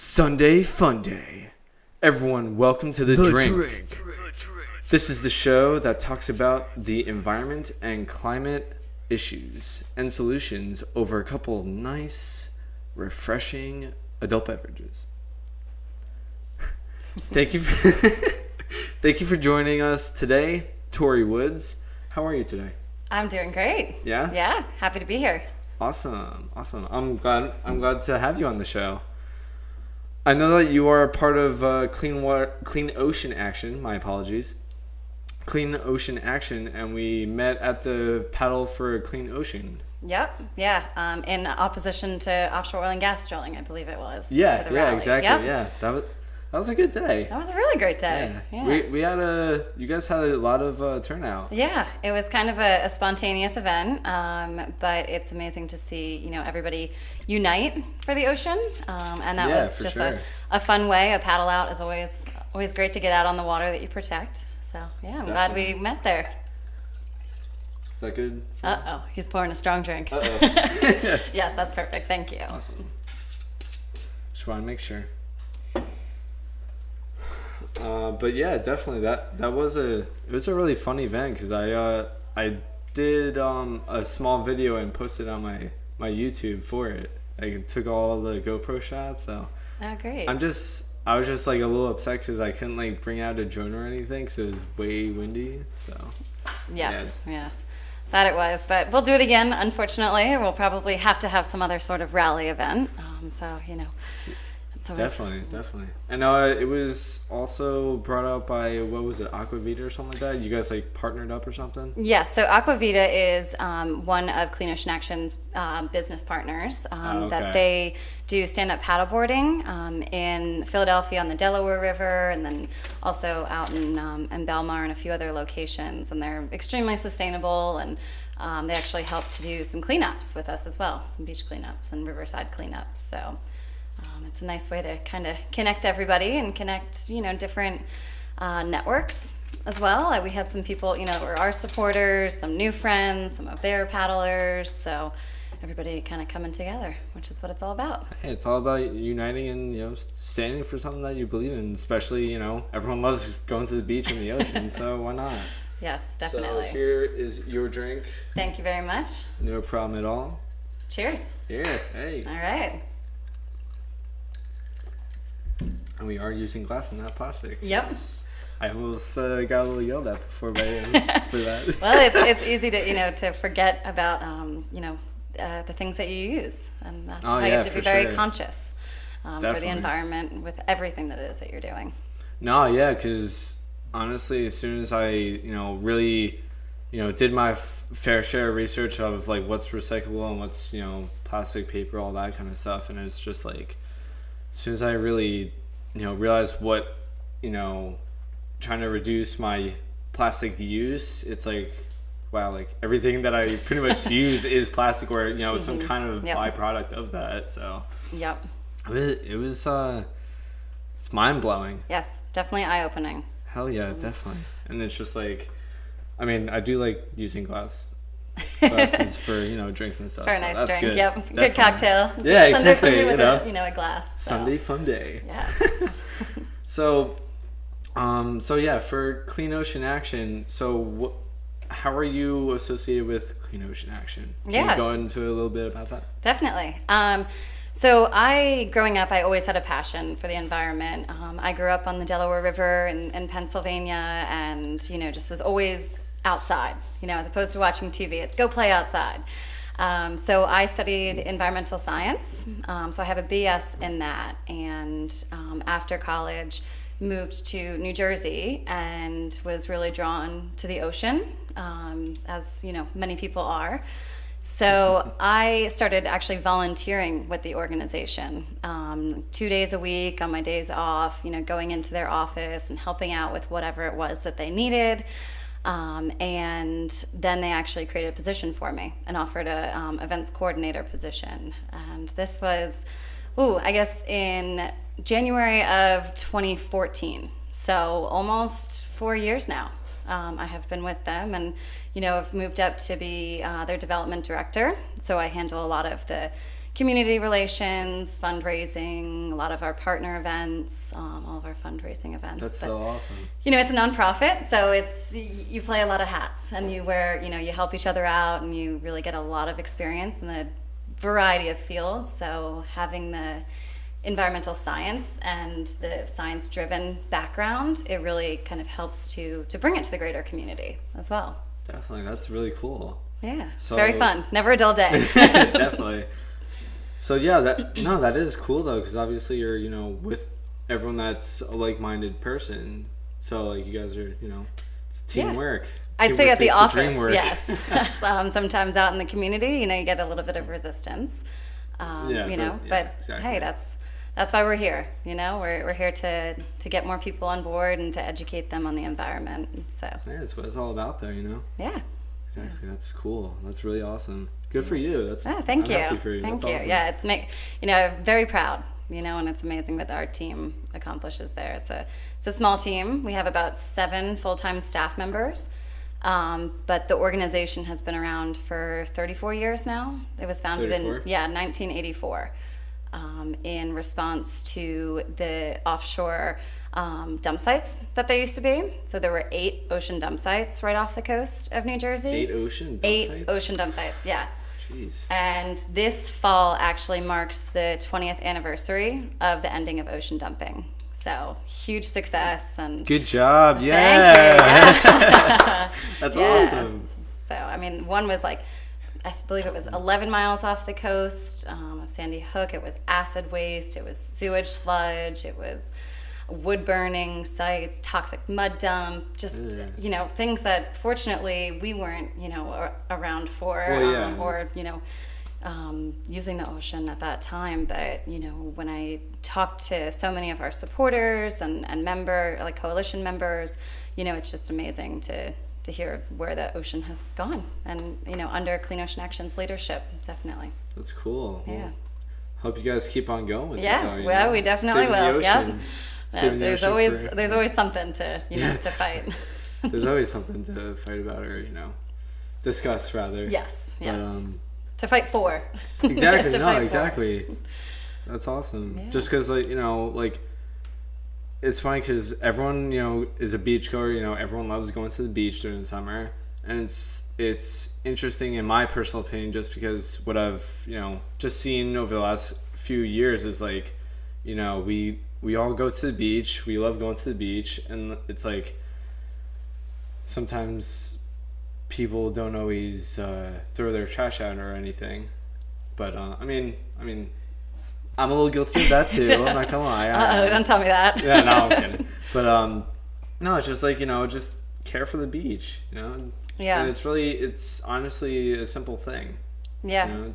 Sunday Fun Day. Everyone, welcome to The Drink. This is the show that talks about the environment and climate issues and solutions over a couple nice, refreshing adult beverages. Thank you for joining us today, Tory Woods. How are you today? I'm doing great. Yeah? Yeah, happy to be here. Awesome. I'm glad to have you on the show. I know that you are a part of Clean Ocean Action. My apologies. Clean Ocean Action, and we met at the Paddle for a Clean Ocean. Yep. Yeah. In opposition to offshore oil and gas drilling, I believe it was. Yeah. For the rally. Exactly. Yep. Yeah. That was a good day. That was a really great day. Yeah. We had you guys had a lot of turnout. Yeah, it was kind of a spontaneous event, but it's amazing to see everybody unite for the ocean, and that was just a fun way. A paddle out is always great to get out on the water that you protect. So yeah, I'm glad we met there. Is that good? He's pouring a strong drink. Yes, that's perfect. Thank you. Awesome. Just want to make sure. But yeah, definitely that was a really fun event because I did a small video and posted on my YouTube for it. I took all the GoPro shots. So great. I was just like a little upset because I couldn't like bring out a drone or anything because it was way windy. So yes, yeah. That it was, but we'll do it again. Unfortunately, we'll probably have to have some other sort of rally event. Definitely. And it was also brought out by, what was it, Aquavita or something like that? You guys like partnered up or something? Yes, so Aquavita is one of Clean Ocean Action's business partners. That they do stand-up paddleboarding in Philadelphia on the Delaware River, and then also out in Belmar and a few other locations. And they're extremely sustainable, and they actually help to do some cleanups with us as well, some beach cleanups and riverside cleanups. So it's a nice way to kind of connect everybody and connect, different networks as well. We had some people, that were our supporters, some new friends, some of their paddlers. So everybody kind of coming together, which is what it's all about. Hey, it's all about uniting and, standing for something that you believe in. Especially, everyone loves going to the beach and the ocean, so why not? Yes, definitely. So here is your drink. Thank you very much. No problem at all. Cheers. Here, hey. All right. And we are using glass and not plastic. Yep. I almost got a little yelled at before for that. Well, it's easy to to forget about the things that you use, and that's why you have to be very conscious for the environment with everything that it is that you're doing. No, yeah, because honestly, as soon as I really did my fair share of research of like what's recyclable and what's plastic, paper, all that kind of stuff, and it's just like as soon as I really realized what trying to reduce my plastic use, it's like wow, like everything that I pretty much use is plastic or some kind of byproduct of that. So yep, it was it's mind-blowing. Yes, definitely eye-opening. Hell yeah, definitely. And it's just like, I mean, I do like using glasses for drinks and stuff. For a nice drink, good. Yep, Definitely. Good cocktail. Yeah, exactly. With a glass. So. Sunday fun day. Yes. So yeah, for Clean Ocean Action. So how are you associated with Clean Ocean Action? Can you go into a little bit about that? Definitely. So growing up, I always had a passion for the environment. I grew up on the Delaware River in Pennsylvania, and just was always outside. As opposed to watching TV, it's go play outside. So I studied environmental science. So I have a BS in that, and after college, moved to New Jersey and was really drawn to the ocean, as many people are. So I started actually volunteering with the organization 2 days a week on my days off, going into their office and helping out with whatever it was that they needed. And then they actually created a position for me and offered a events coordinator position. And this was, I guess in January of 2014. So almost 4 years now. I have been with them, and I've moved up to be their development director. So I handle a lot of the community relations, fundraising, a lot of our partner events, all of our fundraising events. That's so awesome. It's a nonprofit, so you play a lot of hats, and you wear, you help each other out, and you really get a lot of experience in a variety of fields. So having the environmental science and the science-driven background, it really kind of helps to bring it to the greater community as well. Definitely, that's really cool. Yeah, so, very fun. Never a dull day. Definitely. So yeah, that is cool though, because obviously you're with everyone that's a like-minded person. So like you guys are it's teamwork. Yeah. I'd say at the office, yes. Sometimes out in the community, you get a little bit of resistance. But exactly. Hey, that's why we're here. We're here to get more people on board and to educate them on the environment. So yeah, that's what it's all about, though. Yeah. Exactly. That's cool. That's really awesome. Good for you. Thank you. I'm happy for you. Thank that's you. Awesome. Yeah, very proud. And it's amazing what our team accomplishes there. It's a small team. We have about 7 full-time staff members. But the organization has been around for 34 years now. It was founded 1984 in response to the offshore dump sites that there used to be. So there were 8 ocean dump sites right off the coast of New Jersey. 8 ocean dump sites? 8 ocean dump sites, yeah. Jeez. And this fall actually marks the 20th anniversary of the ending of ocean dumping. So huge success and good job, yeah. Thank you. Yeah. That's awesome. So one was I believe it was 11 miles off the coast of Sandy Hook. It was acid waste. It was sewage sludge. It was wood burning sites, toxic mud dump. Just things that fortunately we weren't around for or using the ocean at that time. But when I talked to so many of our supporters and coalition members, it's just amazing to hear where the ocean has gone, and under Clean Ocean Action's leadership, definitely. That's cool. Yeah. Well, hope you guys keep on going with it, though, well, we definitely will. Yep. There's always something to to fight. There's always something to fight about, or discuss rather. Yes. To fight for. Exactly. Exactly. That's awesome. Yeah. Just because, it's funny because everyone, is a beachgoer. Everyone loves going to the beach during the summer, and it's interesting in my personal opinion, just because what I've just seen over the last few years is we all go to the beach. We love going to the beach, and it's sometimes people don't always throw their trash out or anything, but I mean I'm a little guilty of that too. I'm not gonna lie. Don't tell me that. Yeah, no, I'm kidding. But no, it's just just care for the beach, Yeah. And it's honestly a simple thing. Yeah.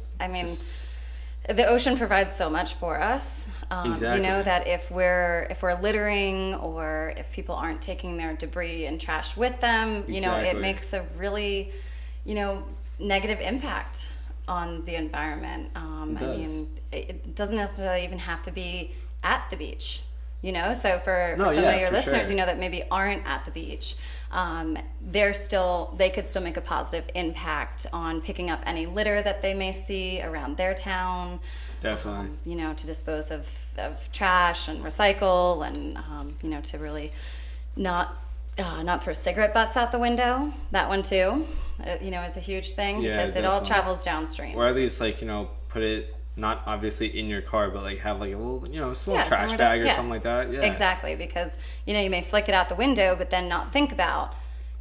The ocean provides so much for us. Exactly. That if we're littering, or if people aren't taking their debris and trash with them, Exactly. it makes a really, negative impact on the environment. It doesn't necessarily even have to be at the beach. So for some of your listeners, sure. That maybe aren't at the beach, they could still make a positive impact on picking up any litter that they may see around their town. Definitely. To dispose of trash and recycle, and to really not throw cigarette butts out the window. That one too, is a huge thing, because it all travels downstream. Or at least put it not obviously in your car, but have a little small trash bag or something like that. Yeah, exactly, because you may flick it out the window, but then not think about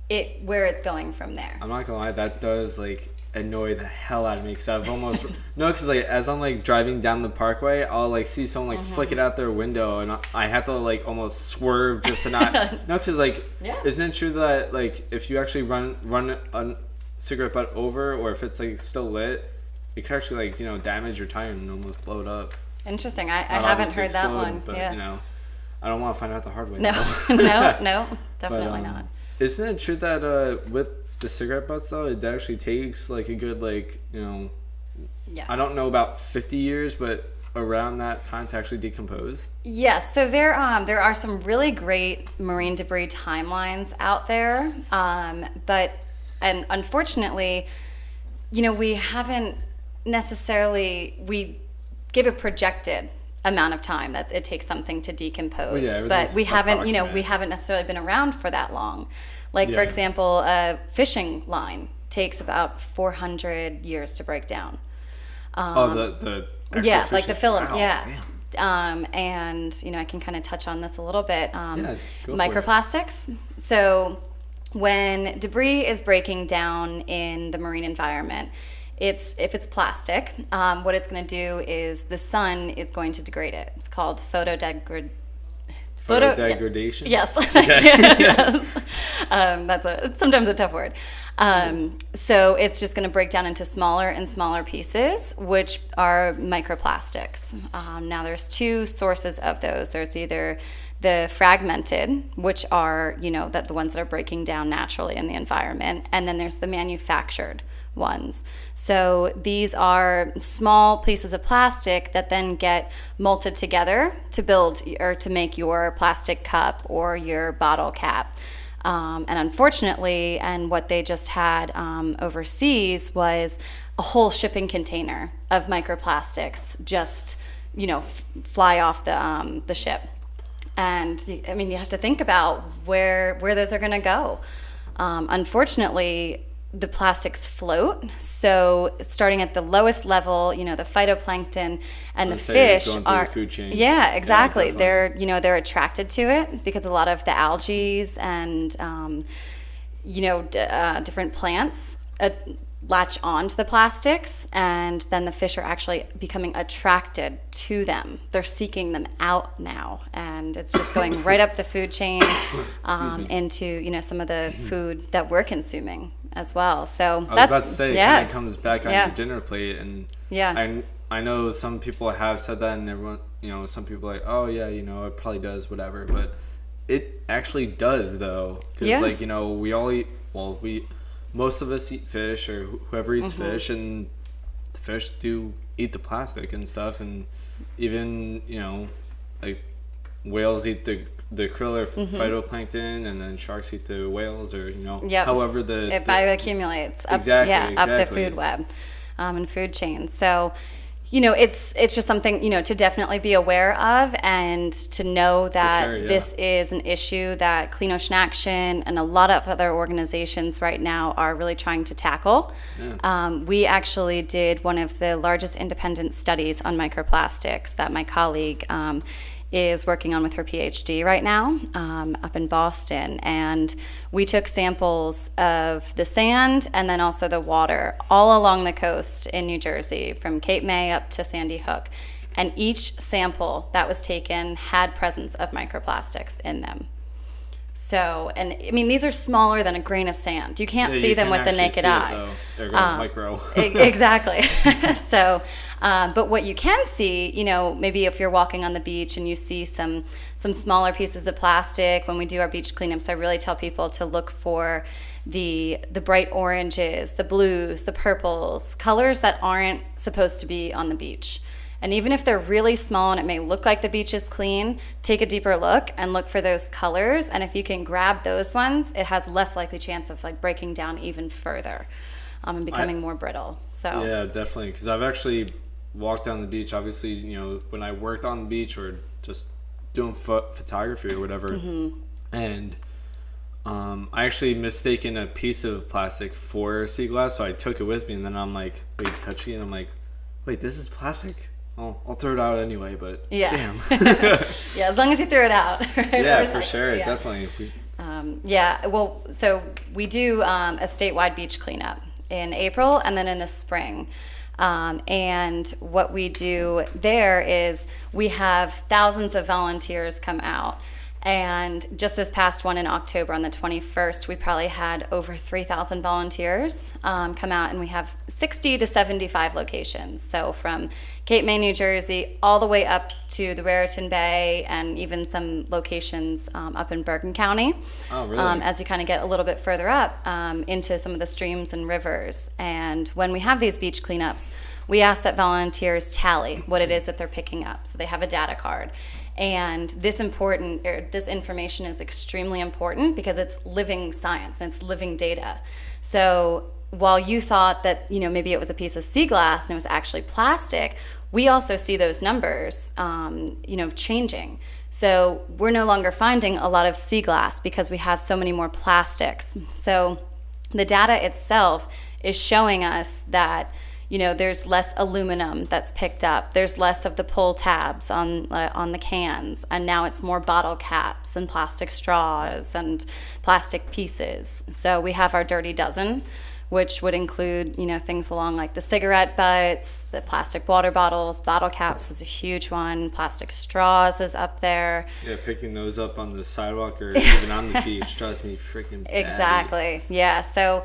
it, where it's going from there. I'm not gonna lie, that does annoy the hell out of me, because I've almost because as I'm driving down the parkway, I'll see someone flick it out their window, and I have to almost swerve just to not because isn't it true that if you actually run a cigarette butt over, or if it's still lit, it could actually damage your tire and almost blow it up. Interesting. I haven't heard that one. But I don't want to find out the hard way. No, no, definitely not. Isn't it true that with the cigarette butts though, it actually takes a good Yes. I don't know about 50 years, but around that time to actually decompose? Yes. So there are some really great marine debris timelines out there, but unfortunately, we haven't necessarily give a projected amount of time that it takes something to decompose. Well, yeah, but we haven't, approximate. we haven't necessarily been around for that long. Like, for Yeah. example, a fishing line takes about 400 years to break down. The actual Yeah, like fishing- the film. Wow, Yeah. damn. And, I can kind of touch on this a little bit. Yeah, go for it. Microplastics. So when debris is breaking down in the marine environment, if it's plastic, what it's going to do is the sun is going to degrade it. It's called photodegradation. Photodegradation? Yes. Yes. That's sometimes a tough word. So it's just going to break down into smaller and smaller pieces, which are microplastics. Now there's two sources of those. There's either the fragmented, which are, the ones that are breaking down naturally in the environment, and then there's the manufactured ones. So these are small pieces of plastic that then get molted together to build or to make your plastic cup or your bottle cap. And unfortunately, and what they just had overseas was a whole shipping container of microplastics just, fly off the ship. And I mean, you have to think about where those are going to go. Unfortunately, the plastics float. So starting at the lowest level, the phytoplankton and the fish going through are the food chain. Yeah, exactly. Yeah, they're attracted to it because a lot of the algae and different plants latch onto the plastics, and then the fish are actually becoming attracted to them. They're seeking them out now, and it's just going right up the food chain into some of the food that we're consuming as well. So I was about to say, it kind of comes back on Yeah. your dinner plate, and Yeah. I know some people have said that, and everyone, some people are like, oh yeah, it probably does, whatever, but it actually does though, because Yeah. we all eat. Well, most of us eat fish, or whoever eats Mm-hmm. fish, and the fish do eat the plastic and stuff, and even like whales eat the krill or phytoplankton, and then sharks eat the whales, or Yep. however It bioaccumulates up, Exactly, up the exactly. food web and food chain. So, it's just something, to definitely be aware of, and to know that sure, yeah. this is an issue that Clean Ocean Action and a lot of other organizations right now are really trying to tackle. Yeah. We actually did one of the largest independent studies on microplastics that my colleague is working on with her PhD right now up in Boston. And we took samples of the sand and then also the water all along the coast in New Jersey, from Cape May up to Sandy Hook. And each sample that was taken had presence of microplastics in them. So, and I mean, these are smaller than a grain of sand. You can't Yeah, see you them can with the actually naked see it, eye. though. They're going micro. Exactly. So, but what you can see, maybe if you're walking on the beach and you see some smaller pieces of plastic. When we do our beach cleanups, I really tell people to look for the bright oranges, the blues, the purples, colors that aren't supposed to be on the beach. And even if they're really small and it may look like the beach is clean, take a deeper look and look for those colors. And if you can grab those ones, it has less likely chance of breaking down even further and becoming more brittle. So Yeah, definitely. Because I've actually walked down the beach. Obviously, when I worked on the beach or just doing photography or whatever, and I actually mistaken a piece of plastic for sea glass, so I took it with me, and then I'm like, wait, touching it, and I'm like, wait, this is plastic? I'll throw it out anyway, but Yeah. damn. yeah, as long as you throw it out. Right? Yeah, Or for recycle. sure, Yeah. definitely. Yeah, well, so we do a statewide beach cleanup in April and then in the spring. And what we do there is we have thousands of volunteers come out. And just this past one in October on the 21st, we probably had over 3,000 volunteers come out, and we have 60 to 75 locations. So from Cape May, New Jersey, all the way up to the Raritan Bay, and even some locations up in Bergen County. Oh, really? As you kind of get a little bit further up into some of the streams and rivers. And when we have these beach cleanups, we ask that volunteers tally what it is that they're picking up. So they have a data card. And this information is extremely important because it's living science and it's living data. So while you thought that maybe it was a piece of sea glass and it was actually plastic, we also see those numbers, changing. So we're no longer finding a lot of sea glass because we have so many more plastics. So the data itself is showing us that there's less aluminum that's picked up. There's less of the pull tabs on the cans, and now it's more bottle caps and plastic straws and plastic pieces. So we have our dirty dozen, which would include things along like the cigarette butts, the plastic water bottles, bottle caps is a huge one. Plastic straws is up there. Yeah, picking those up on the sidewalk or even on the beach drives me freaking batty. Exactly. Yeah. So.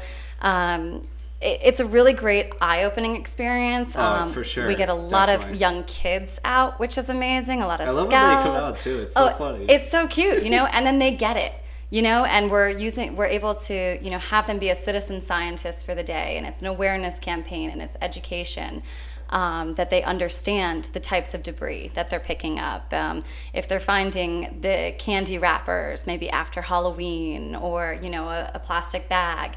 It's a really great eye-opening experience. For sure. We get a lot Definitely. of young kids out, which is amazing. A lot of I love scouts. when they come out too. It's so funny. It's so cute, and then they get it, and we're able to, have them be a citizen scientist for the day, and it's an awareness campaign and it's education. That they understand the types of debris that they're picking up. If they're finding the candy wrappers, maybe after Halloween, or a plastic bag.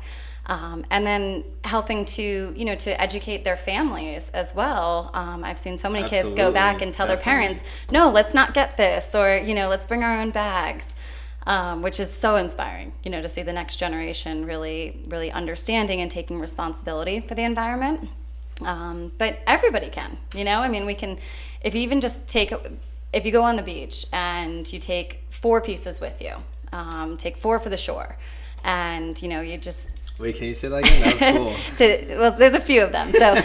And then helping to to educate their families as well. I've seen so many kids go back and tell their parents, no, let's not get this, or let's bring our own bags, which is so inspiring, to see the next generation really, really understanding and taking responsibility for the environment. But everybody can, we can, if you even just if you go on the beach and you take 4 pieces with you, take 4 for the shore, and you just. Wait, can you say that again? That was cool. Well, there's a few of them. So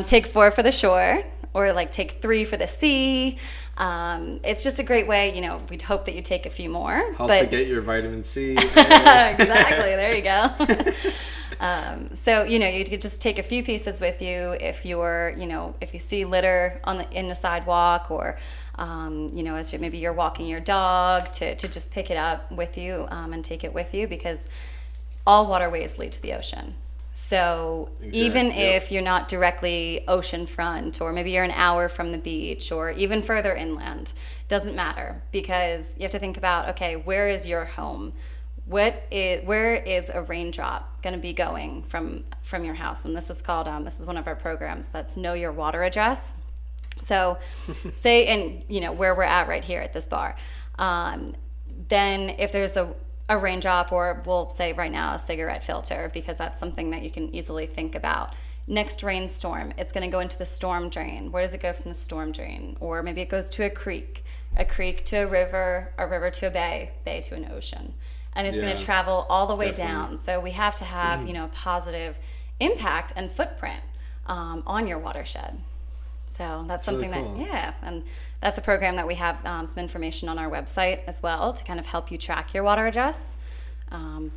take 4 for the shore, or like take 3 for the sea. It's just a great way. We'd hope that you take a few more. To get your vitamin C. Exactly. There you go. So you could just take a few pieces with you if if you see litter in the sidewalk, or as maybe you're walking your dog, to just pick it up with you and take it with you, because all waterways lead to the ocean. So even if you're not directly oceanfront, or maybe you're an hour from the beach, or even further inland, doesn't matter, because you have to think about, okay, where is your home? Where is a raindrop going to be going from your house? And this is called this is one of our programs, that's Know Your Water Address. So say where we're at right here at this bar, then if there's a raindrop, or we'll say right now a cigarette filter, because that's something that you can easily think about. Next rainstorm, it's going to go into the storm drain. Where does it go from the storm drain? Or maybe it goes to a creek to a river to a bay to an ocean. And it's going to travel all the way down. So we have to have, a positive impact and footprint on your watershed. So that's something really cool. And that's a program that we have some information on our website as well, to kind of help you track your water address,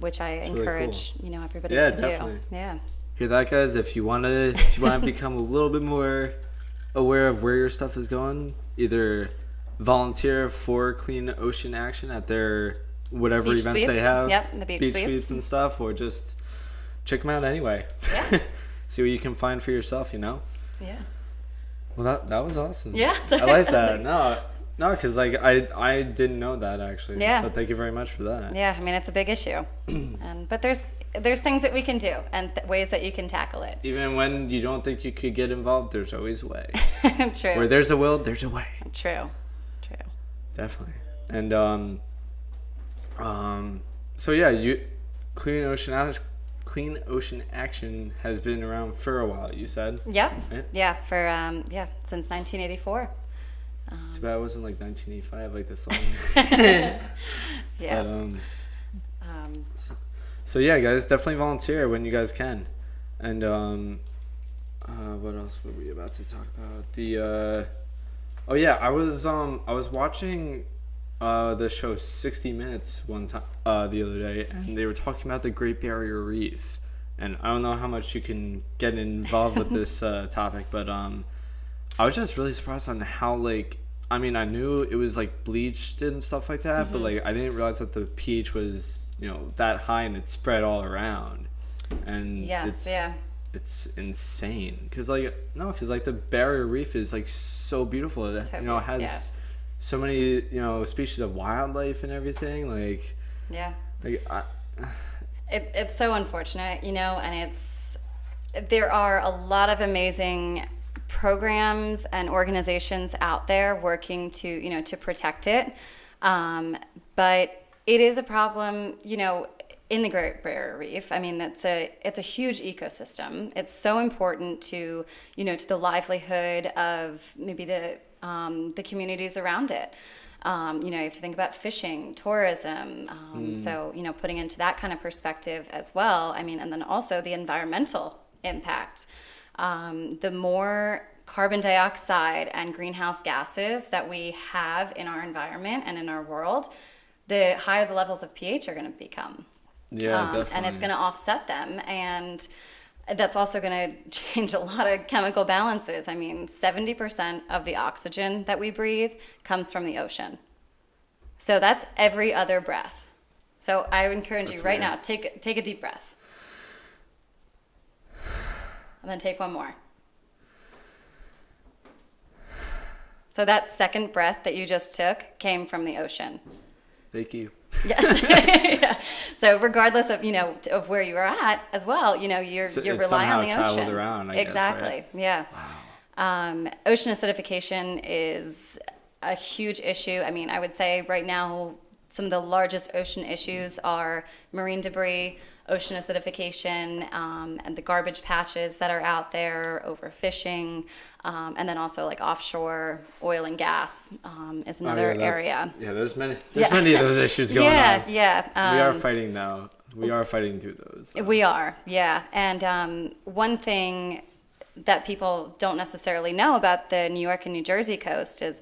which I encourage really cool. Everybody to definitely. Do. Yeah. Hear that, guys? If you want to become a little bit more aware of where your stuff is going, either volunteer for Clean Ocean Action at their whatever beach events sweeps. they have, the beach sweeps and stuff, or just check them out anyway. Yeah. See what you can find for yourself. Yeah. Well, that was awesome. Yeah. I like that. No, because I didn't know that actually. Yeah. So thank you very much for that. Yeah, it's a big issue, but there's things that we can do, and ways that you can tackle it. Even when you don't think you could get involved, there's always a way. True. Where there's a will, there's a way. True. Definitely. And so yeah, Clean Ocean Action has been around for a while, you said? Yep. Right? Yeah, since 1984. Too bad it wasn't like 1985 like this song. Yes. But, so yeah, guys, definitely volunteer when you guys can. And what else were we about to talk about? I was watching the show 60 Minutes one time the other day, and they were talking about the Great Barrier Reef. And I don't know how much you can get involved with this topic, but I was just really surprised on how I knew it was bleached and stuff like that, but I didn't realize that the pH was that high, and it spread all around. And it's insane because the Barrier Reef is so beautiful. It has so many species of wildlife and everything. It's so unfortunate, and there are a lot of amazing programs and organizations out there working to, to protect it. But it is a problem, in the Great Barrier Reef. I mean, it's a huge ecosystem. It's so important to, to the livelihood of maybe the communities around it. You have to think about fishing, tourism. So, putting into that kind of perspective as well. I mean, and then also the environmental impact. The more carbon dioxide and greenhouse gases that we have in our environment and in our world, the higher the levels of pH are going to become. Yeah, definitely. And it's going to offset them. And that's also going to change a lot of chemical balances. I mean, 70% of the oxygen that we breathe comes from the ocean. So that's every other breath. So I would encourage you right now, take a deep breath. And then take one more. So that second breath that you just took came from the ocean. Thank you. Yes. Yeah. So regardless of, of where you are at as well, you're relying on the ocean. Around, I exactly. Guess, right? Yeah. Wow. Ocean acidification is a huge issue. I mean, I would say right now, some of the largest ocean issues are marine debris, ocean acidification, and the garbage patches that are out there, overfishing, and then also like offshore oil and gas is another area. Yeah, there's many of those issues going on. Yeah. We are fighting now. We are fighting through those. Though. We are, yeah. And one thing that people don't necessarily know about the New York and New Jersey coast is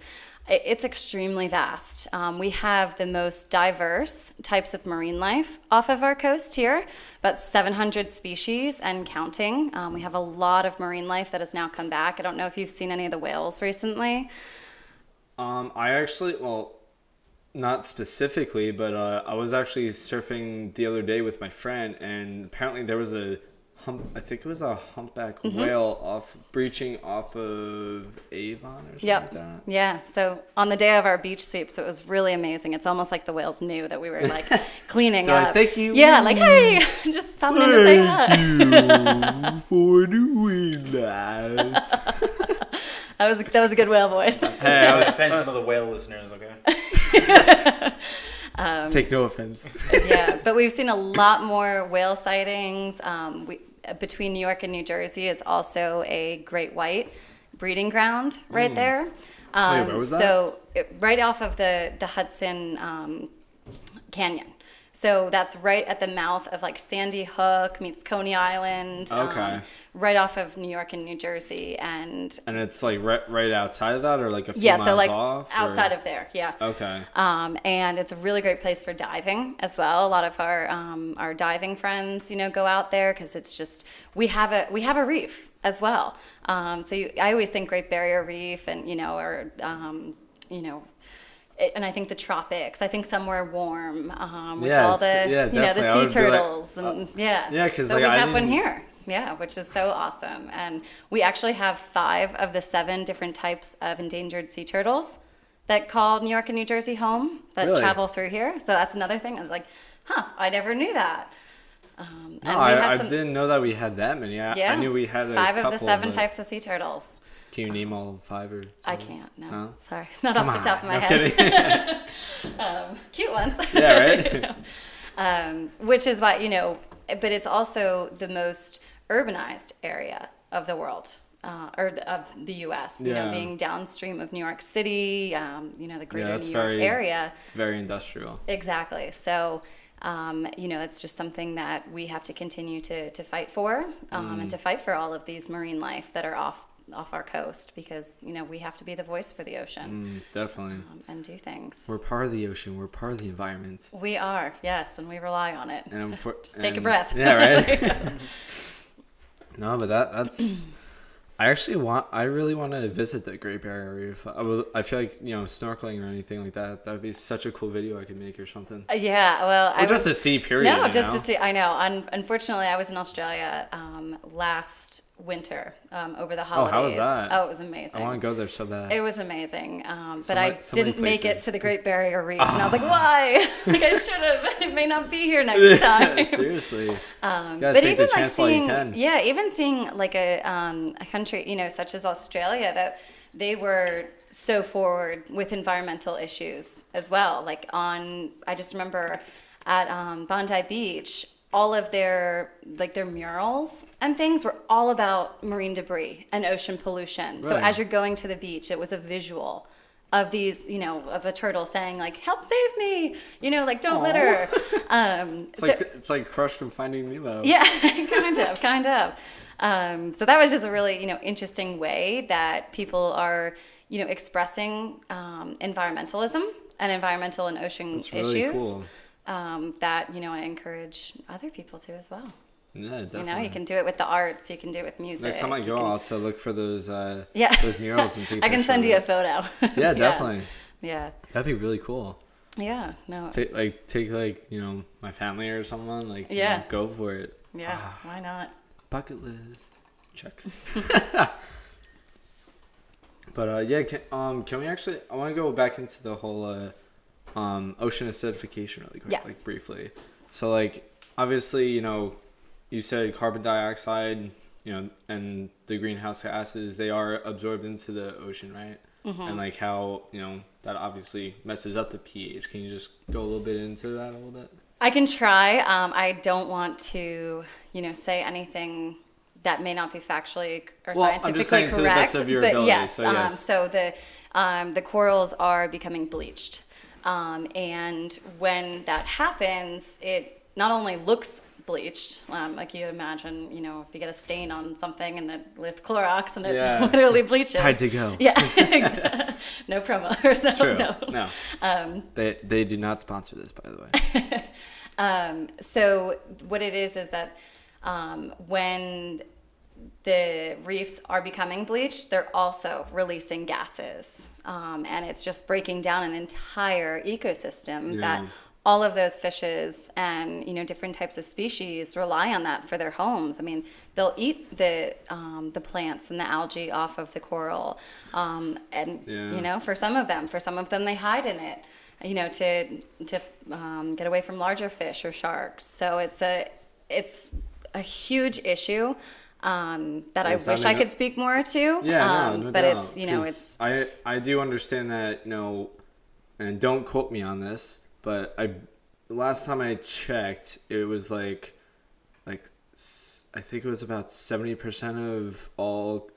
it's extremely vast. We have the most diverse types of marine life off of our coast here, about 700 species and counting. We have a lot of marine life that has now come back. I don't know if you've seen any of the whales recently. I actually, not specifically, but I was actually surfing the other day with my friend, and apparently there was I think it was a humpback whale breaching off of Avon or something like that. Yeah. So on the day of our beach sweep, so it was really amazing. It's almost like the whales knew that we were like cleaning up. Like, thank you. Yeah, like, hey, just popping in to say hi. Thank you for doing that. That was a good whale voice. Hey, I was offend some of the whale listeners, okay? Take no offense. Yeah, but we've seen a lot more whale sightings. Between New York and New Jersey is also a great white breeding ground right there. Wait, where was that? So right off of the Hudson Canyon. So that's right at the mouth of like Sandy Hook meets Coney Island. Okay. Right off of New York and New Jersey, and it's like right outside of that, or like a few miles so like off, outside of there, yeah. Okay. And it's a really great place for diving as well. A lot of our diving friends, go out there because it's just we have a reef as well. So I always think Great Barrier Reef, and and I think the tropics. I think somewhere warm with all the the sea turtles because so we have one here. Yeah, which is so awesome. And we actually have 5 of the 7 different types of endangered sea turtles that call New York and New Jersey home that travel through here. So that's another thing. I was like, I never knew that. I didn't know that we had that many. I knew we had 5 of the 7 types of sea turtles. Can you name all 5 or something? I can't, no. Sorry. Not off the top of my head. Kidding. Cute ones. Yeah, right? Which is why, but it's also the most urbanized area of the world, or of the U.S., being downstream of New York City, the greater New York area. Very industrial. Exactly. So, it's just something that we have to continue to fight for, and to fight for all of these marine life that are off our coast, because, we have to be the voice for the ocean. Definitely. And do things. We're part of the ocean. We're part of the environment. We are, yes, and we rely on it. And just take a breath. Yeah, right? No, but that's... I really want to visit the Great Barrier Reef. I feel like, snorkeling or anything like that, that would be such a cool video I could make or something. Yeah, well... Or just to see, period. No, just to see. I know. Unfortunately, I was in Australia last winter over the Oh, holidays. how was that? Oh, it was amazing. I want to go there so bad. It was amazing, but So I many didn't make it places. to the Great Barrier Reef, and I was like, "Why? Like I should have. It may not be here next time." Seriously. Gotta But take even the like chance while you seeing, can. yeah, even seeing like a country, such as Australia, that they were so forward with environmental issues as well. Like I just remember at Bondi Beach, all of their murals and things were all about marine debris and ocean pollution. So Right. as you're going to the beach, it was a visual of these, of a turtle saying like, "Help save me," like don't litter. It's like Crush from Finding Nemo. Yeah, kind of. So that was just a really, interesting way that people are, expressing environmentalism and environmental and ocean That's really issues. cool. That, I encourage other people to as well. Yeah, definitely. You can do it with the arts, you can do it with music. Next time I go, you can- I'll have to look for those Yeah. those murals and take a I can picture send of you a it. photo. Yeah, definitely. Yeah. That'd be really cool. Yeah. No. Take my family or someone, Yeah. go for it. Yeah. Why not? Bucket list. Check. But yeah, can we actually? I want to go back into the whole ocean acidification really quick, Yes. briefly. So obviously, you said carbon dioxide, and the greenhouse gases, they are absorbed into the ocean, right? Mm-hmm. And how that obviously messes up the pH. Can you just go a little bit into that a little bit? I can try. I don't want to, say anything that may not be factually or Well, I'm scientifically just saying correct. to the best of your but ability, yes, so yes. so the corals are becoming bleached, and when that happens, it not only looks bleached, like you imagine, if you get a stain on something and it with Clorox and it Yeah. literally bleaches. Time to go. Yeah, exactly. No promo. True. No. They do not sponsor this, by the way. So what it is that when the reefs are becoming bleached, they're also releasing gases. And it's just breaking down an entire ecosystem that all of those fishes and, different types of species rely on that for their homes. I mean, they'll eat the plants and the algae off of the coral. For some of them they hide in it, to get away from larger fish or sharks. So it's a huge issue that I wish I could speak more to. Yeah, no but doubt. it's 'Cause I do understand that, and don't quote me on this, but the last time I checked, it was I think it was about 70% of all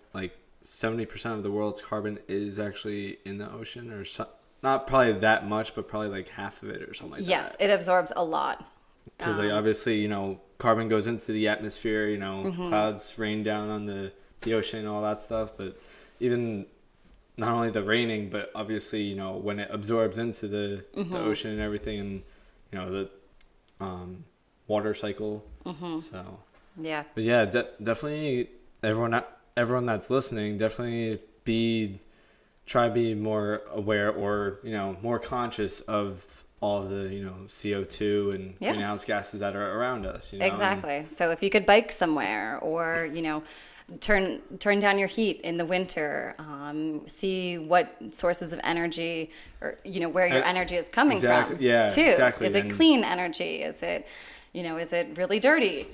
70% of the world's carbon is actually in the ocean, or not probably that much, but probably half of it or something like that. Yes, it absorbs a lot. Because obviously, carbon goes into the atmosphere, Mm-hmm. clouds rain down on the ocean and all that stuff. But even not only the raining, but obviously, when it absorbs into the ocean and everything, and, the water cycle. Mm-hmm. So, Yeah. but yeah, definitely everyone that's listening, definitely try to be more aware or, more conscious of all the CO2 and greenhouse gases that are around us. Exactly. So if you could bike somewhere, or turn down your heat in the winter, see what sources of energy, or where your energy is coming from. Yeah, too. exactly. Is it clean energy? Is it is it really dirty,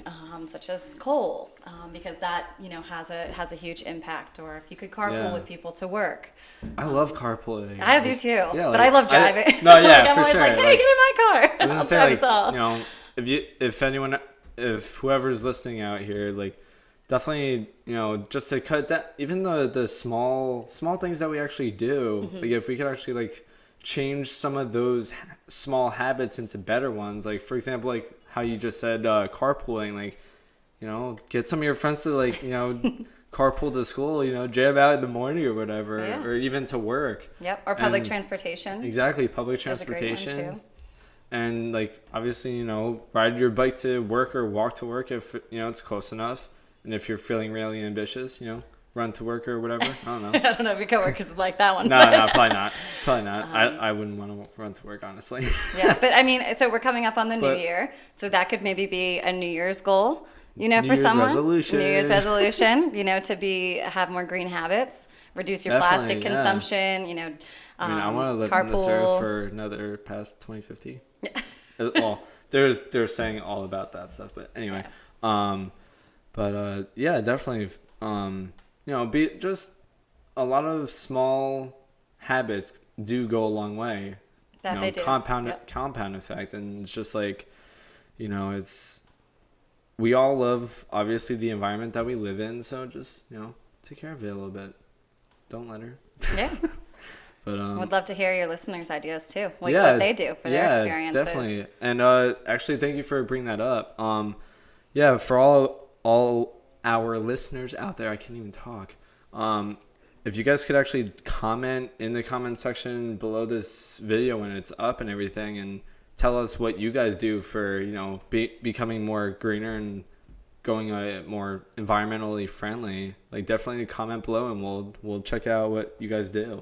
such as coal? Because that has a huge impact. Or if you could carpool with people to work. I love carpooling. I do too, Yeah, but I love driving. I'm for always sure. like, hey, get in my car. I was gonna I'll say, drive us all. if whoever's listening out here, definitely, just to cut that, even the small things that we actually do, if we could actually change some of those small habits into better ones, for example, how you just said, carpooling, get some of your friends to carpool to school, jam out in the morning or whatever, or even to work. Yep, or public transportation. Exactly, public That's a great one, transportation. too. And obviously, ride your bike to work or walk to work if it's close enough. And if you're feeling really ambitious, run to work or whatever. I don't know. I don't know if your coworkers like that one. No, probably not. Probably not. I wouldn't want to run to work, honestly. Yeah, but I mean, so we're coming up on the new But- year, so that could maybe be a New Year's goal You know, New for Year's someone, resolution. New Year's resolution, you know, to have more green habits, reduce your plastic Definitely, yeah. consumption, you know, I mean, I want to live on this earth for another past 2050. Well, they're saying all about that stuff, but anyway. Yeah. Yeah, definitely. You know, be just a lot of small habits do go a long way. That You know, they do. compound effect, and it's just like, you know, we all love obviously the environment that we live in, so just, you know, take care of it a little bit. Don't let her. Yeah. But Would love to hear your listeners' ideas too, like yeah, what they do for their experiences. Definitely. And actually, thank you for bringing that up. Yeah, for all our listeners out there, I can't even talk. If you guys could actually comment in the comment section below this video when it's up and everything, and tell us what you guys do for, you know, becoming more greener and going more environmentally friendly. Like, definitely comment below, and we'll check out what you guys do.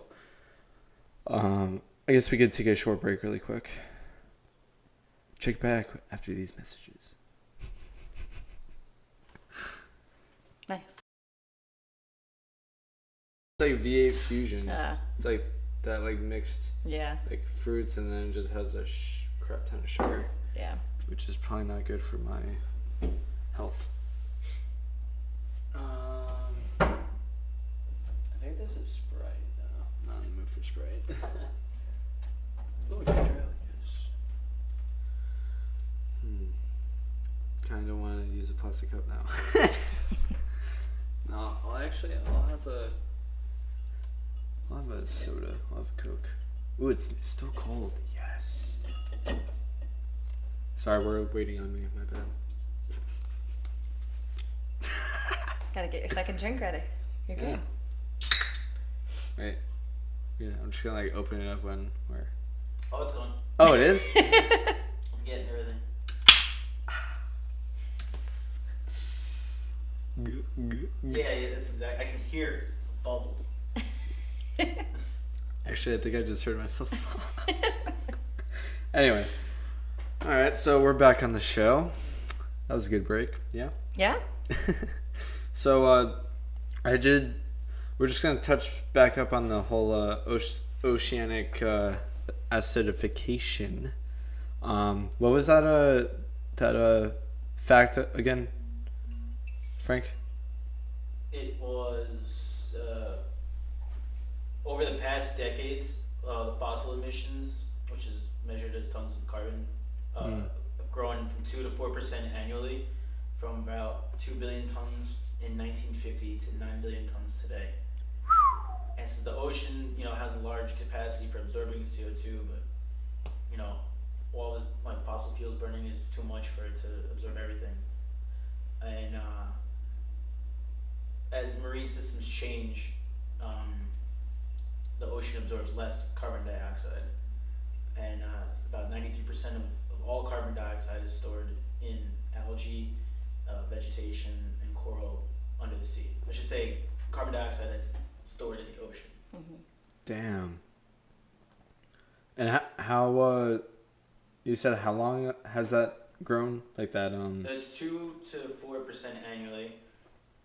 I guess we could take a short break really quick. Check back after these messages. Nice. It's like V8 Fusion. Yeah. It's like that, like mixed Yeah. like fruits, and then it just has a crap ton of sugar, Yeah. which is probably not good for my health. I think this is Sprite. No, not in the mood for Sprite. Oh, ginger ale, yes. Kind of want to use a plastic cup now. No, well, actually, I'll have a soda. I'll have a Coke. Ooh, it's still cold. Yes. Sorry, we're waiting on me. My bad. Gotta get your second drink ready. You're good. Right. Yeah, I'm just gonna like open it up when we're. Oh, it's gone. Oh, it is. I'm getting everything. Yeah, that's exact. I can hear the bubbles. Actually, I think I just heard myself smile. Anyway. All right, so we're back on the show. That was a good break. Yeah. Yeah. So we're just gonna touch back up on the whole oceanic acidification. What was that fact again, Frank? It was over the past decades, the fossil emissions, which is measured as tons of carbon, have grown from 2 to 4% annually, from about 2 billion tons in 1950 to 9 billion tons today. And since the ocean, you know, has a large capacity for absorbing CO2, but you know, all this like fossil fuels burning is too much for it to absorb everything. And as marine systems change, the ocean absorbs less carbon dioxide, and about 93% of all carbon dioxide is stored in algae, vegetation, and coral under the sea. I should say carbon dioxide that's stored in the ocean. Mm-hmm. Damn. And how you said how long has that grown like that? There's 2 to 4% annually,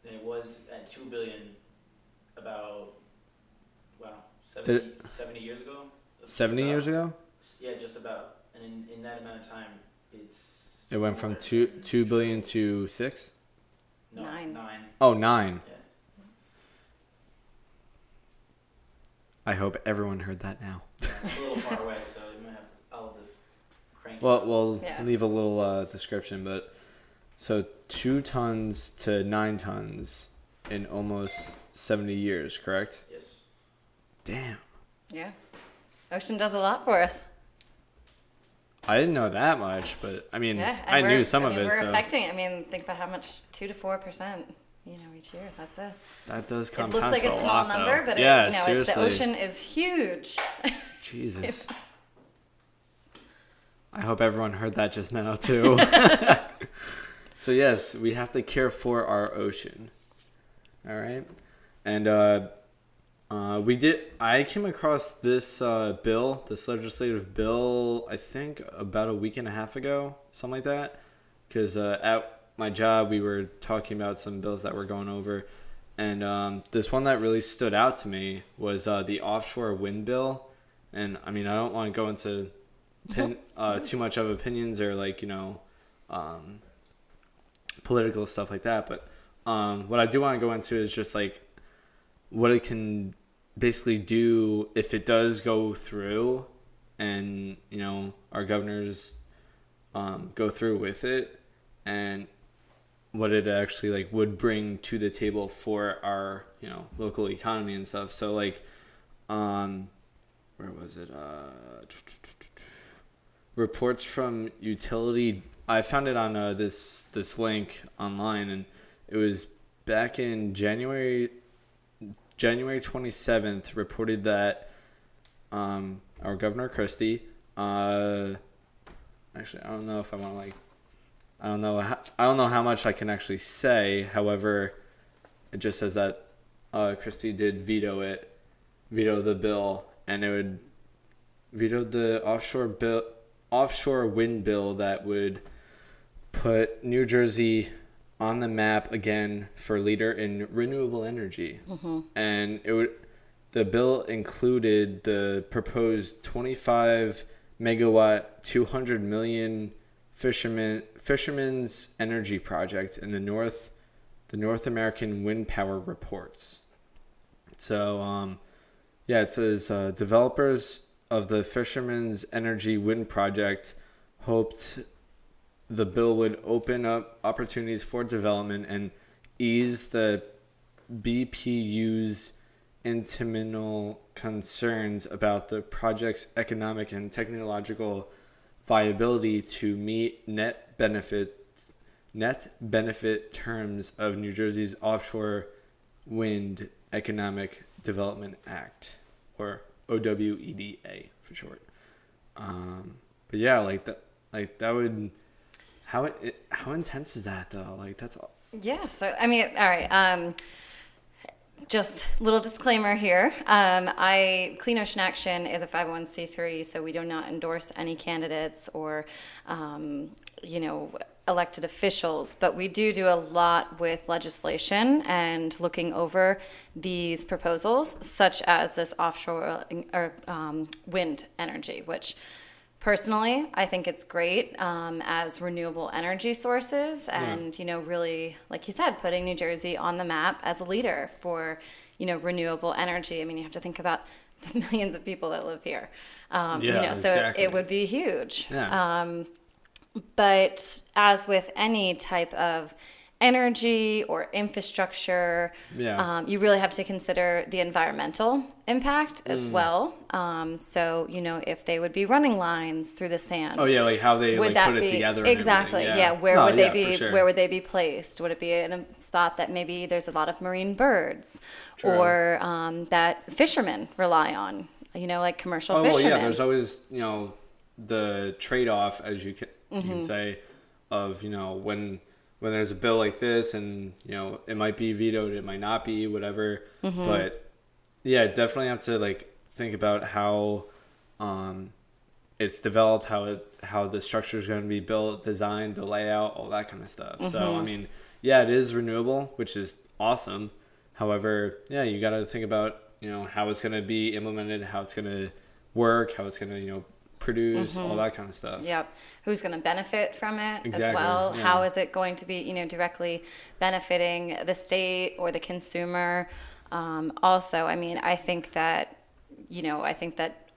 and it was at 2 billion about 70 years ago. 70 years ago? Yeah, just about. And in that amount of time, it went from 2 billion to 6? No, 9. Oh, 9. Yeah. I hope everyone heard that now. Yeah, it's a little far away, so you might have to. I'll just crank. Well, we'll Yeah. leave a little description, but so 2 tons to 9 tons in almost 70 years, correct? Yes. Damn. Yeah. Ocean does a lot for us. I didn't know that much, but I mean, Yeah. I knew some of it. We're So affecting it. I mean, think about how much 2 to 4%, you know, each year. That's a. that does It compound looks like to a a small lot, number, though. but Yeah, it, you know, seriously. the ocean is huge. Jesus. I hope everyone heard that just now too. So yes, we have to care for our ocean. All right, and I came across this this legislative bill, I think about a week and a half ago, something like that, because my job, we were talking about some bills that we're going over, and this one that really stood out to me was the offshore wind bill. And I mean, I don't want to go into too much of opinions or like, you know, political stuff like that, but what I do want to go into is just like what it can basically do if it does go through, and you know our governors go through with it, and what it actually like would bring to the table for our, you know, local economy and stuff. So like where was it, reports from utility, I found it on this link online, and it was back in January 27th, reported that our Governor Christie, actually I don't know if I want to like, I don't know how much I can actually say. However, it just says that Christie did veto the bill, and it would veto the offshore wind bill that would put New Jersey on the map again for leader in renewable energy. Mm-hmm. And the bill included the proposed 25 megawatt, 200 million fishermen's energy project in the North American wind power reports. So, it says developers of the Fishermen's Energy Wind Project hoped the bill would open up opportunities for development and ease the BPU's internal concerns about the project's economic and technological viability to meet net benefit terms of New Jersey's Offshore Wind Economic Development Act, or OWEDA for short. But yeah, that would, how intense is that though? Like that's all. Yeah. So I mean, all right. Just little disclaimer here. Clean Ocean Action is a 501c3, so we do not endorse any candidates or, elected officials. But we do a lot with legislation and looking over these proposals, such as this offshore or wind energy, which personally, I think it's great as renewable energy sources and, really, like you said, putting New Jersey on the map as a leader for, renewable energy. I mean, you have to think about the millions of people that live here. So exactly. it would be huge. Yeah. But as with any type of energy or infrastructure, you really have to consider the environmental impact as well. So, if they would be running lines through the sand. Oh yeah, like how they would put it together. And exactly. yeah. Where would they be? Sure. Where would they be placed? Would it be in a spot that maybe there's a lot of marine birds, True. or that fishermen rely on? Like commercial fishermen. Well, yeah. There's always the trade-off, as you can say, of when there's a bill like this, and it might be vetoed, it might not be, whatever. But yeah, definitely have to think about how it's developed, how the structure is going to be built, designed, the layout, all that kind of stuff. So I mean, yeah, it is renewable, which is awesome. However, yeah, you got to think about how it's going to be implemented, how it's going to work, how it's going to produce, all that kind of stuff. Yep. Who's going to benefit from it Exactly. as well? Yeah. How is it going to be, directly benefiting the state or the consumer? Also, I mean, I think that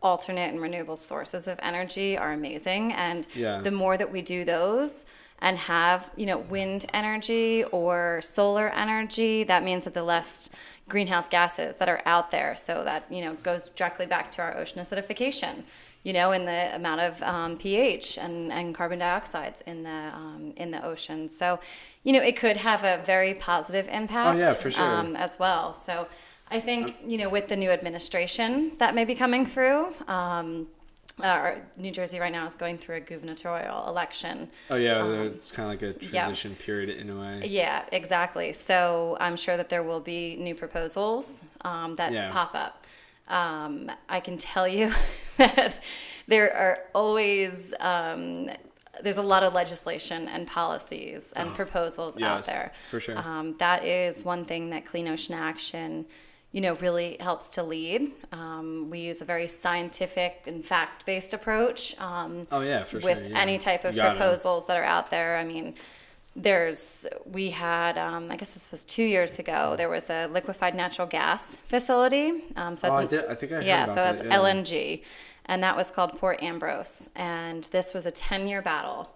alternate and renewable sources of energy are amazing. And the more that we do those and have, wind energy or solar energy, that means that the less greenhouse gases that are out there. So that, goes directly back to our ocean acidification. In the amount of pH and carbon dioxides in the ocean. So, it could have a very positive impact. Oh, yeah, for sure. As well. So I think, with the new administration that may be coming through, New Jersey right now is going through a gubernatorial election. Oh, yeah, it's kind of like a transition period in a way. Yeah, exactly. So I'm sure that there will be new proposals that pop up. I can tell you that there are always there's a lot of legislation and policies and proposals out Yes, there. for sure. That is one thing that Clean Ocean Action, really helps to lead. We use a very scientific and fact-based approach Oh yeah, for sure. with yeah. any type of You gotta. proposals that are out there. I mean, we had, I guess this was 2 years ago, there was a liquefied natural gas facility. So Oh, it's I think I heard yeah, about so that. that's Yeah. LNG, and that was called Port Ambrose. And this was a 10-year battle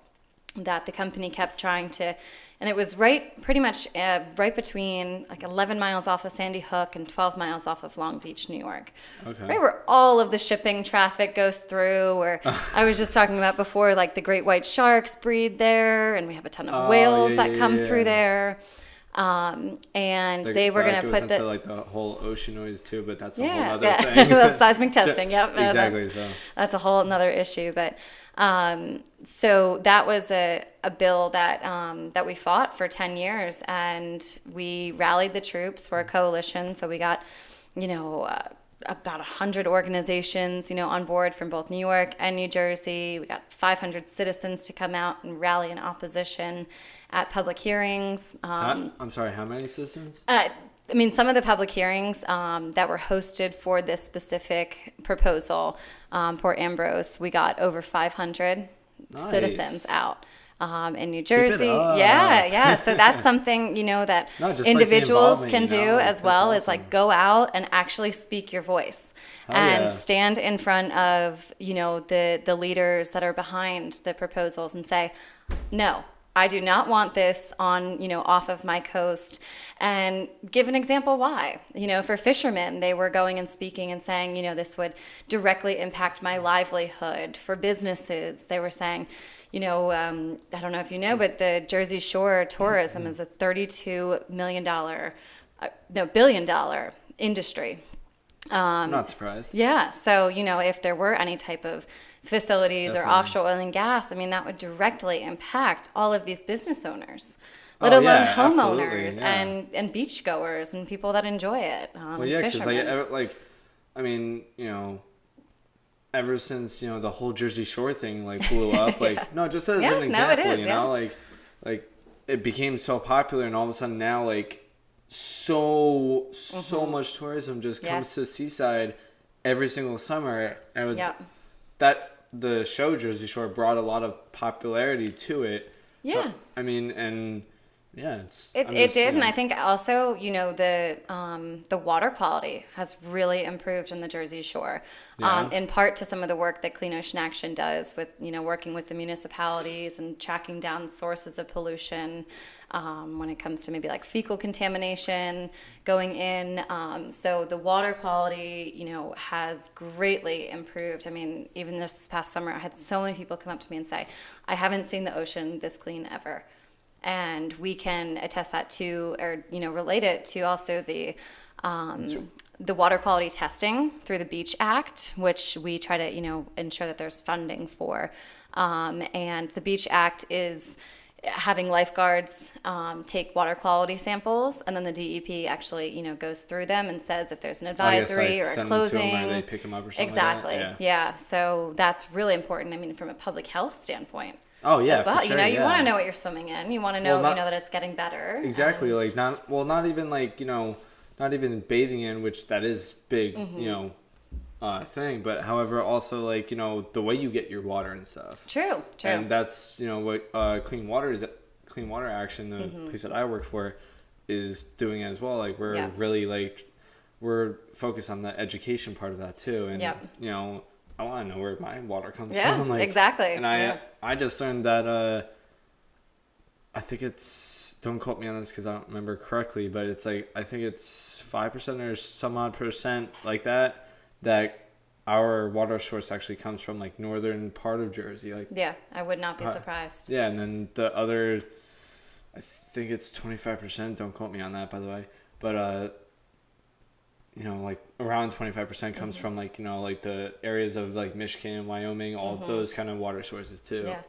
that the company kept trying to, and it was pretty much right between like 11 miles off of Sandy Hook and 12 miles off of Long Beach, New York. Okay. Right where all of the shipping traffic goes through, where I was just talking about before, like the great white sharks breed there, and we have a ton of whales yeah, that come yeah. through there. And they were going to goes put into the like the whole ocean noise too, but that's a whole yeah, other yeah. thing. That's seismic testing. Yep, Exactly. So that's a whole another issue. But so that was a bill that we fought for 10 years, and we rallied the troops. We're a coalition, so we got about 100 organizations on board from both New York and New Jersey. We got 500 citizens to come out and rally in opposition at public hearings. I'm sorry. How many citizens? Some of the public hearings that were hosted for this specific proposal, Port Ambrose, we got over 500 citizens out in New Jersey. up. Yeah. So that's something, that No, just, like, the individuals involvement, can do like, as that's well, is awesome. like go out and actually speak your voice and yeah. stand in front of, the leaders that are behind the proposals and say, no, I do not want this on, off of my coast, and give an example why. For fishermen, they were going and speaking and saying, this would directly impact my livelihood. For businesses, they were saying, I don't know if you know, but the Jersey Shore tourism is a $32 billion industry. I'm not surprised. Yeah. So, if there were any type of facilities Definitely. or offshore oil and gas, that would directly impact all of these business owners, let Oh, alone yeah, absolutely, homeowners yeah. and beachgoers and people that enjoy it. Well, yeah, because ever since the whole Jersey Shore thing blew up, no, just as Yeah, an no, it example, is, like it became so popular, and all of a sudden now so much tourism just Yeah. comes to Seaside every single summer. And it was Yeah. that the show Jersey Shore brought a lot of popularity to it. Yeah. It did, and I think also, the water quality has really improved in the Jersey Shore, Yeah. in part to some of the work that Clean Ocean Action does with, working with the municipalities and tracking down sources of pollution, when it comes to maybe like fecal contamination going in. So the water quality, has greatly improved. Even this past summer, I had so many people come up to me and say, I haven't seen the ocean this clean ever. And we can attest that to, or relate it to also the water quality testing through the Beach Act, which we try to ensure that there's funding for. And the Beach Act is having lifeguards take water quality samples, and then the DEP actually goes through them and says if there's an advisory or a send closing. them to them or they pick them up or something. Exactly. Like that. Yeah. So that's really important. From a public health standpoint. Oh yeah, As well, for sure, you yeah. want to know what you're swimming in. You want to know, Well, not- that it's getting better. Exactly, and- not even not even bathing in, which that is big, thing. But however, also the way you get your water and stuff. True. And that's what Clean Water Action, the place that I work for, is doing as well. We're really we're focused on the education part of that too, and I want to know where my water comes from. Exactly. And I just learned that I think it's, don't quote me on this because I don't remember correctly, but it's I think it's 5% or some odd percent like that our water source actually comes from northern part of Jersey. Yeah, I would not be surprised. Yeah, and then the other, I think it's 25%. Don't quote me on that, by the way. But around 25% comes from the areas of Michigan and Wyoming, all those kind of water sources too. Yeah.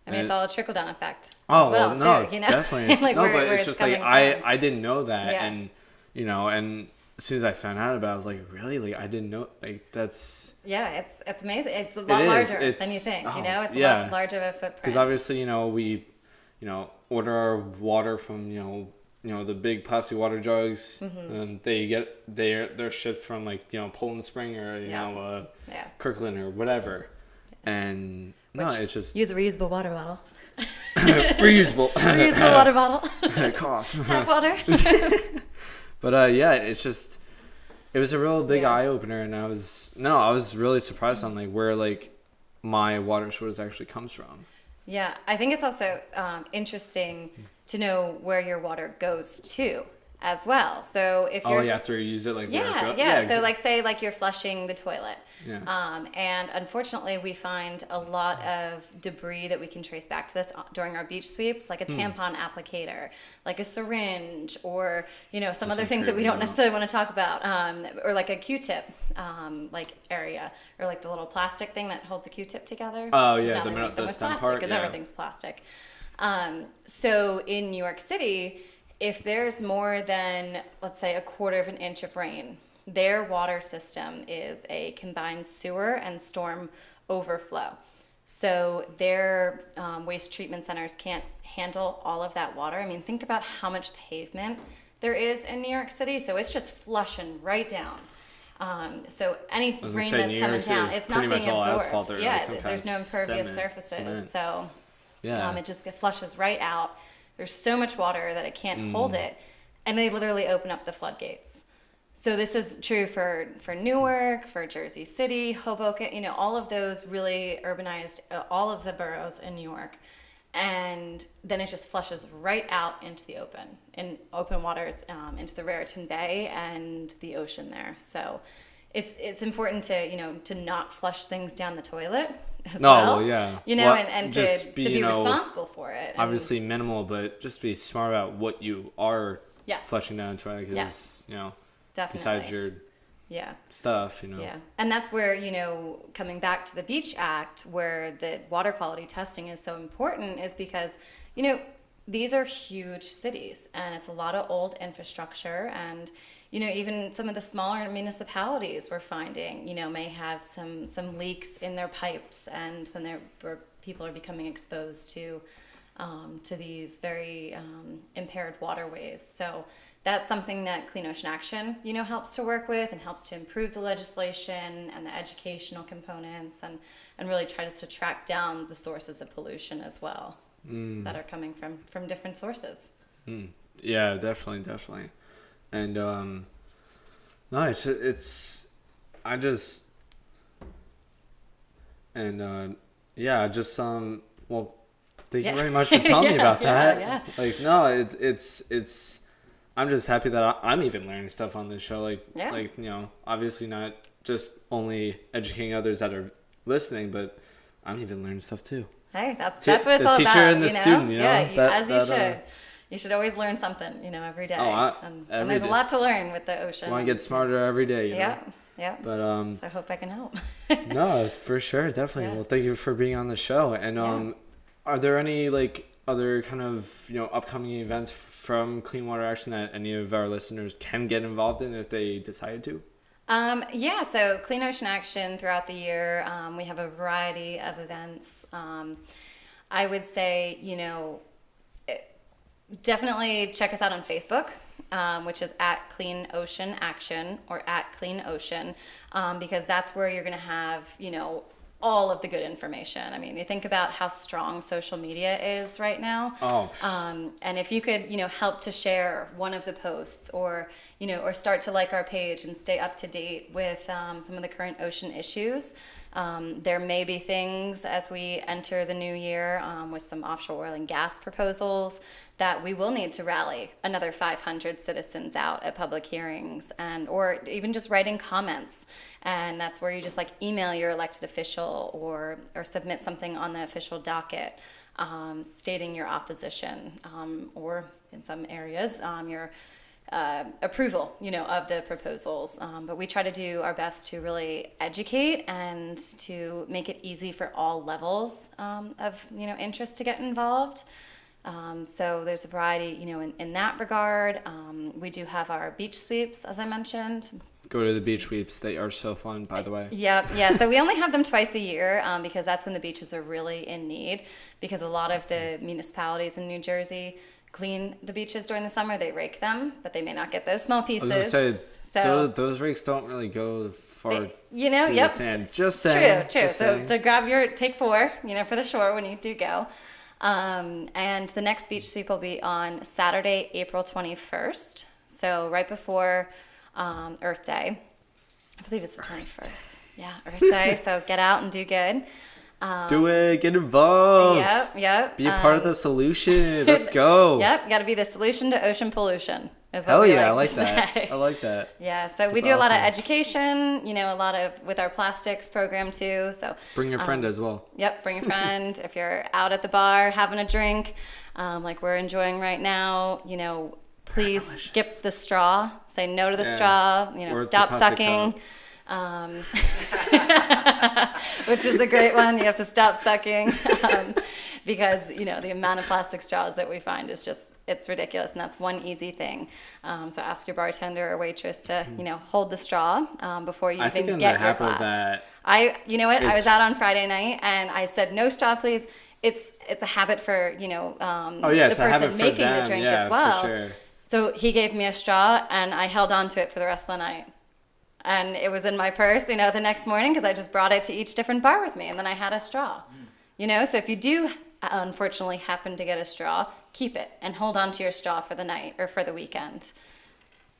It's all a trickle down effect Oh as well, no, too, definitely. Like no, where but it's it's just coming from. I didn't know that, Yeah. and as soon as I found out about it, I was like, really? Like, I didn't know. Like, that's... Yeah, it's amazing. It's a lot larger than you think, you know? It's a lot larger of a footprint. Because obviously, you know, we, you know, order our water from, you know, the big plastic water jugs, and they're shipped from, like, you know, Poland Spring or, you know, Kirkland or whatever. And, it's just... Use a reusable water bottle. Reusable. Reusable water bottle. Cough. Tap water. But, it was a real big eye opener, and I was really surprised on, like, where, like, my water source actually comes from. Yeah, I think it's also interesting to know where your water goes to as well. So if you're after you use it, like, where it goes. So like, say like you're flushing the toilet, and unfortunately we find a lot of debris that we can trace back to this during our beach sweeps, like a tampon applicator, like a syringe, or, you know, some other things that we don't necessarily want to talk about, or like a Q-tip like area, or like the little plastic thing that holds a Q-tip together. Oh It's yeah, not like them with plastic, because everything's plastic. So in New York City, if there's more than, let's say, 1/4 inch of rain, their water system is a combined sewer and storm overflow. So their waste treatment centers can't handle all of that water. I mean, think about how much pavement there is in New York City. So it's just flushing right down. So any rain that's coming down, it's not being absorbed. There's no impervious surfaces. Cement. So it just flushes right out. There's so much water that it can't hold it, and they literally open up the floodgates. So this is true for Newark, for Jersey City, Hoboken, you know, all of those really urbanized, all of the boroughs in New York. And then it just flushes right out into the open waters, into the Raritan Bay and the ocean there. So it's important to, you know, to not flush things down the toilet as well. You know, and to be responsible for it. Obviously minimal, but just be smart about what you are flushing down the toilet, because, you know, definitely. Besides your stuff, you know. Yeah. And that's where, you know, coming back to the Beach Act, where the water quality testing is so important, is because, you know, these are huge cities, and it's a lot of old infrastructure, and, you know, even some of the smaller municipalities we're finding, you know, may have some leaks in their pipes, and then where people are becoming exposed to these very impaired waterways. So that's something that Clean Ocean Action, you know, helps to work with and helps to improve the legislation and the educational components, and really tries to track down the sources of pollution as well that are coming from different sources. Yeah, definitely. And thank you very much for telling me about that. Like, no, it's I'm just happy that I'm even learning stuff on this show. Like, you know, obviously not just only educating others that are listening, but I'm even learning stuff too. Hey, that's what it's all about. The teacher and the student, you know? As you should. You should always learn something, you know, every day. And there's a lot to learn with the ocean. I want to get smarter every day, you know? Yeah. But so I hope I can help. No, for sure, definitely. Yeah. Well, thank you for being on the show. And are there any, like, other kind of, you know, upcoming events from Clean Water Action that any of our listeners can get involved in if they decided to? So Clean Ocean Action throughout the year, we have a variety of events. I would say, you know, definitely check us out on Facebook, which is at Clean Ocean Action, or at Clean Ocean, because that's where you're going to have, you know, all of the good information. I mean, you think about how strong social media is right now. And if you could, you know, help to share one of the posts, or, you know, or start to like our page and stay up to date with some of the current ocean issues. There may be things as we enter the new year with some offshore oil and gas proposals that we will need to rally another 500 citizens out at public hearings, or even just writing comments. And that's where you just like email your elected official or submit something on the official docket stating your opposition, or in some areas your approval, you know, of the proposals. But we try to do our best to really educate and to make it easy for all levels of, you know, interest to get involved. So there's a variety, in that regard. We do have our beach sweeps, as I mentioned. Go to the beach sweeps. They are so fun, by the way. Yep, yeah. So we only have them twice a year because that's when the beaches are really in need. Because a lot of the municipalities in New Jersey clean the beaches during the summer. They rake them, but they may not get those small I was pieces. gonna say, So those rakes don't really go far through yep. the sand. Just saying. True. Just saying. So take 4, for the shore when you do go. And the next beach sweep will be on Saturday, April 21st. So right before Earth Day. I believe it's the 21st. Yeah, Earth Day. So get out and do good. Do it. Get involved. Yep. Be a part of the solution. Let's go. Yep. Got to be the solution to ocean pollution. Is what Hell we yeah, like I to like that. say. I like that. Yeah. So we That's do a lot of awesome. education. A lot of with our plastics program too. So Bring your friend as well. Yep, bring a friend. If you're out at the bar having a drink, like we're enjoying right now, please skip the straw. Say no to the straw. Or the Stop plastic sucking. Which is a great one. You have to stop sucking because the amount of plastic straws that we find is it's ridiculous, and that's one easy thing. So ask your bartender or waitress to hold the straw before you I think even I'm get the your habit of glass. that. I was It's- out on Friday night and I said no straw, please. It's a habit for Oh yeah, the it's a habit person for making them. the drink Yeah, as well. for sure. So he gave me a straw and I held on to it for the rest of the night. And it was in my purse, the next morning because I just brought it to each different bar with me, and then I had a straw. So if you do unfortunately happen to get a straw, keep it and hold on to your straw for the night or for the weekend.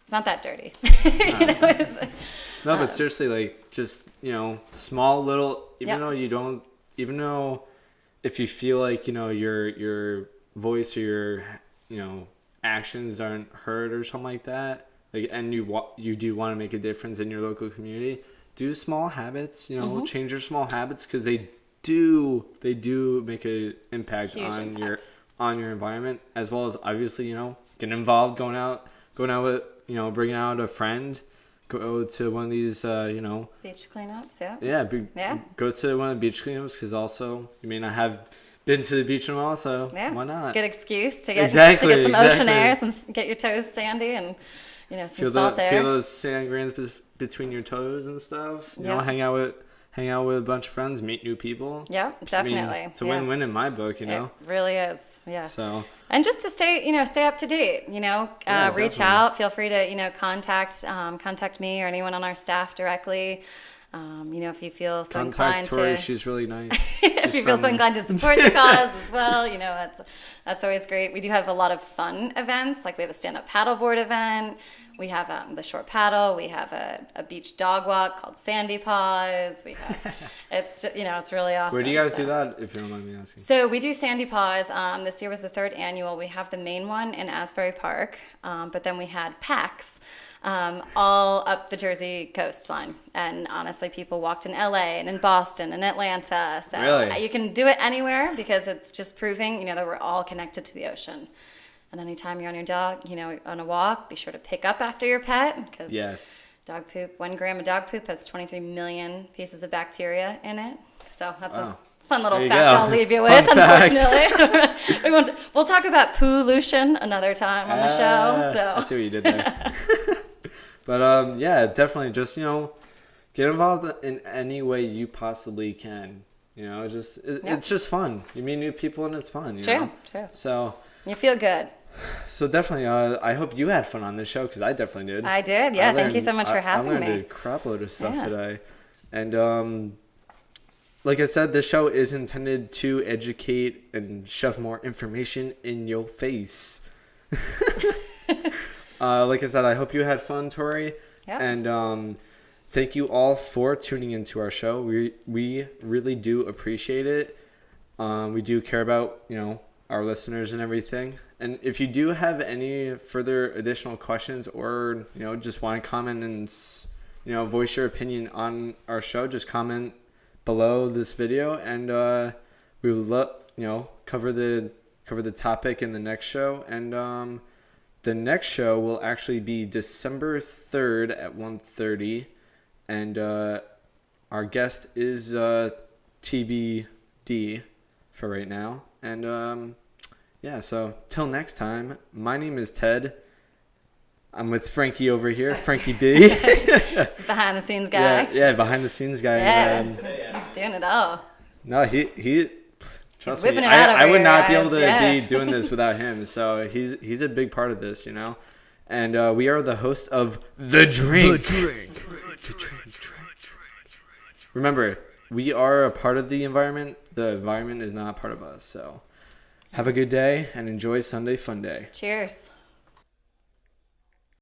It's not that dirty. No, but seriously, like just small little. Even Yep. though if you feel like your voice or your actions aren't heard or something like that, like, and you do want to make a difference in your local community, do small habits. Change your small habits because they do make an impact Huge on impact. your environment, as well as obviously get involved, going out with bringing out a friend, go to one of these Beach cleanups, yeah. yeah, go to one of the beach cleanups because also you may not have been to the beach in a while, so Yeah, why it's a not? good excuse to get Exactly, some ocean exactly. air, get your toes sandy, and some Feel salt air. feel those sand grains between your toes and stuff. Yeah. Hang out with a bunch of friends, meet new people. Yeah, definitely. It's a win-win in my book, It really is. Yeah. So And just to stay up to date, reach definitely. out. Feel free to, contact me or anyone on our staff directly. If you feel so inclined contact Tory. to, She's really nice. if you feel so inclined to support the cause as well, that's always great. We do have a lot of fun events. Like we have a stand-up paddleboard event. We have the short paddle. We have a beach dog walk called Sandy Paws. We have it's really awesome. Where do you guys So- do that, if you don't mind me asking? So we do Sandy Paws. This year was the 3rd annual. We have the main one in Asbury Park, but then we had PAX all up the Jersey coastline. And honestly, people walked in LA and in Boston and Atlanta. So Really? you can do it anywhere because it's just proving, that we're all connected to the ocean. And anytime you're on your dog, on a walk, be sure to pick up after your pet because Yes. dog poop, 1 gram of dog poop has 23 million pieces of bacteria in it. So that's Wow. a fun little There you fact go. I'll leave you Fun with, fact. unfortunately. We'll talk about pollution another time on the show. I So see what you did there. But yeah, definitely just get involved in any way you possibly can. It's just fun. You meet new people and it's fun. True. So You feel good. definitely, I hope you had fun on this show because I definitely did. I did. Yeah. Thank you learned- so much for having I learned me. a crap load of stuff Yeah. today, and like I said, this show is intended to educate and shove more information in your face. Like I said, I hope you had fun, Tori. Yeah. And thank you all for tuning into our show. We really do appreciate it. We do care about our listeners and everything. And if you do have any further additional questions or just want to comment and voice your opinion on our show, just comment below this video, and we will cover the topic in the next show. And the next show will actually be December 3rd at 1:30, and our guest is TBD for right now. And yeah, so till next time, my name is Ted. I'm with Frankie over here, Frankie B. He's the behind the scenes guy. Yeah, behind the scenes guy. Yeah, And, he's doing it all. no, he trust whipping me, it out I over would here, not be able guys. to Yeah. be doing this without him. So he's a big part of this, you know. And we are the hosts of The Drink. Remember, we are a part of the environment. The environment is not a part of us. So have a good day and enjoy Sunday Fun Day. Cheers.